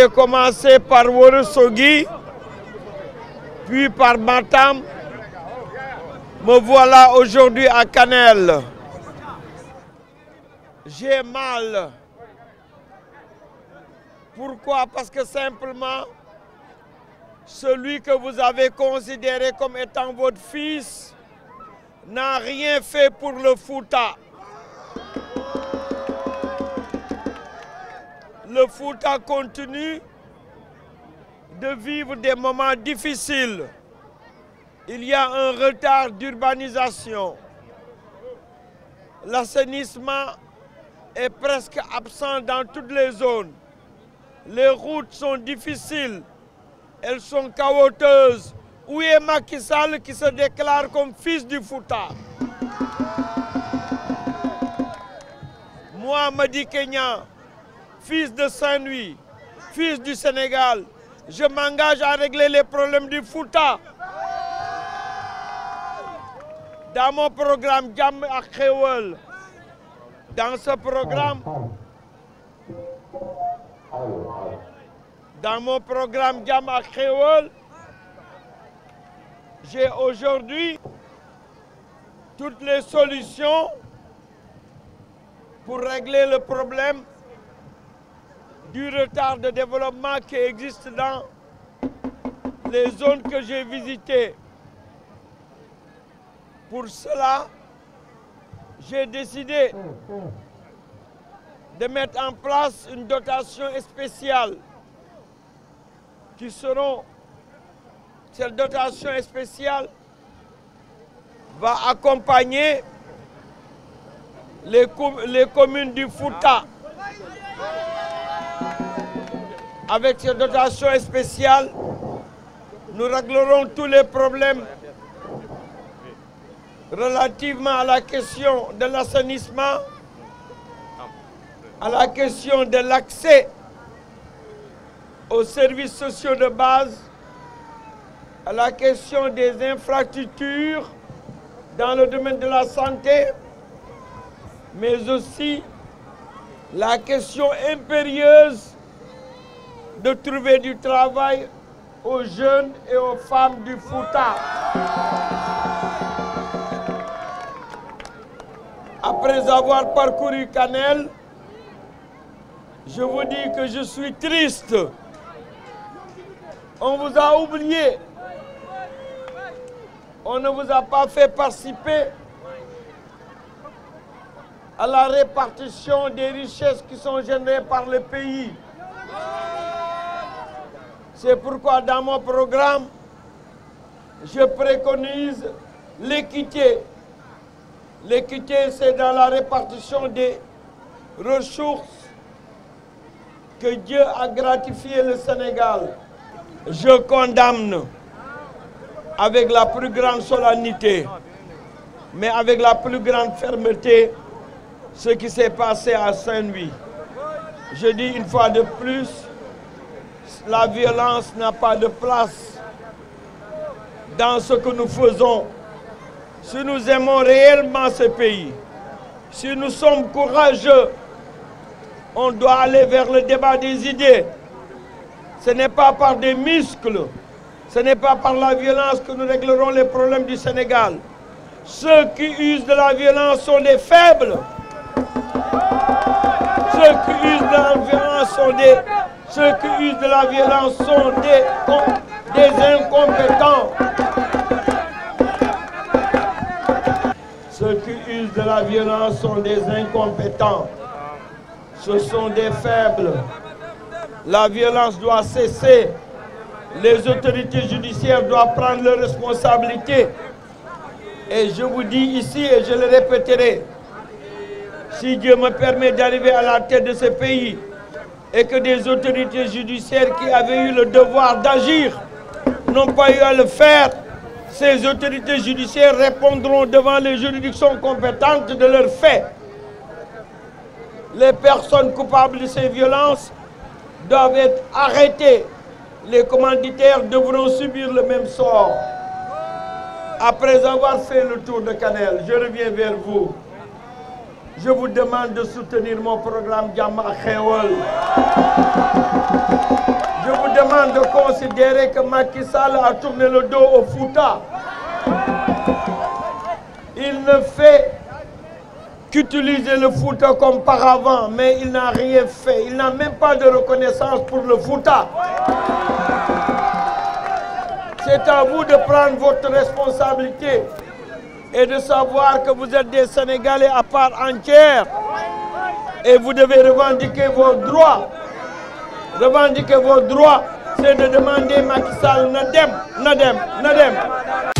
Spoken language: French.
J'ai commencé par Ourossogui, puis par Matam. Me voilà aujourd'hui à Kanel. J'ai mal. Pourquoi? Parce que simplement, celui que vous avez considéré comme étant votre fils n'a rien fait pour le Fouta. Le Fouta continue de vivre des moments difficiles. Il y a un retard d'urbanisation. L'assainissement est presque absent dans toutes les zones. Les routes sont difficiles. Elles sont chaotiques. Où est Macky Sall qui se déclare comme fils du Fouta? Moi, Madi Kenya, fils de Saint-Louis, fils du Sénégal, je m'engage à régler les problèmes du Fouta. Dans mon programme Jam ak Xewal, dans ce programme, Jam ak Xewal, j'ai aujourd'hui toutes les solutions pour régler le problème du retard de développement qui existe dans les zones que j'ai visitées. Pour cela, j'ai décidé de mettre en place une dotation spéciale cette dotation spéciale va accompagner les communes du Fouta. Avec cette dotation spéciale, nous réglerons tous les problèmes relativement à la question de l'assainissement, à la question de l'accès aux services sociaux de base, à la question des infrastructures dans le domaine de la santé, mais aussi la question impérieuse de trouver du travail aux jeunes et aux femmes du Fouta. Après avoir parcouru Kanel, je vous dis que je suis triste. On vous a oublié. On ne vous a pas fait participer à la répartition des richesses qui sont générées par le pays. C'est pourquoi dans mon programme, je préconise l'équité. L'équité, c'est dans la répartition des ressources que Dieu a gratifié le Sénégal. Je condamne avec la plus grande solennité, mais avec la plus grande fermeté, ce qui s'est passé à Saint-Louis. Je dis une fois de plus, la violence n'a pas de place dans ce que nous faisons. Si nous aimons réellement ce pays, si nous sommes courageux, on doit aller vers le débat des idées. Ce n'est pas par des muscles, ce n'est pas par la violence que nous réglerons les problèmes du Sénégal. Ceux qui usent de la violence sont des faibles. Ceux qui usent de la violence sont des incompétents. Ceux qui usent de la violence sont des incompétents. Ce sont des faibles. La violence doit cesser. Les autorités judiciaires doivent prendre leurs responsabilités. Et je vous dis ici, et je le répéterai, si Dieu me permet d'arriver à la tête de ce pays et que des autorités judiciaires qui avaient eu le devoir d'agir n'ont pas eu à le faire, ces autorités judiciaires répondront devant les juridictions compétentes de leurs faits. Les personnes coupables de ces violences doivent être arrêtées. Les commanditaires devront subir le même sort. Après avoir fait le tour de Kanel, je reviens vers vous. Je vous demande de soutenir mon programme Jam ak Xewal. Je vous demande de considérer que Macky Sall a tourné le dos au Fouta. Il ne fait qu'utiliser le Fouta comme paravent, mais il n'a rien fait. Il n'a même pas de reconnaissance pour le Fouta. C'est à vous de prendre votre responsabilité et de savoir que vous êtes des Sénégalais à part entière et vous devez revendiquer vos droits. Revendiquer vos droits, c'est de demander Macky Sall na dem.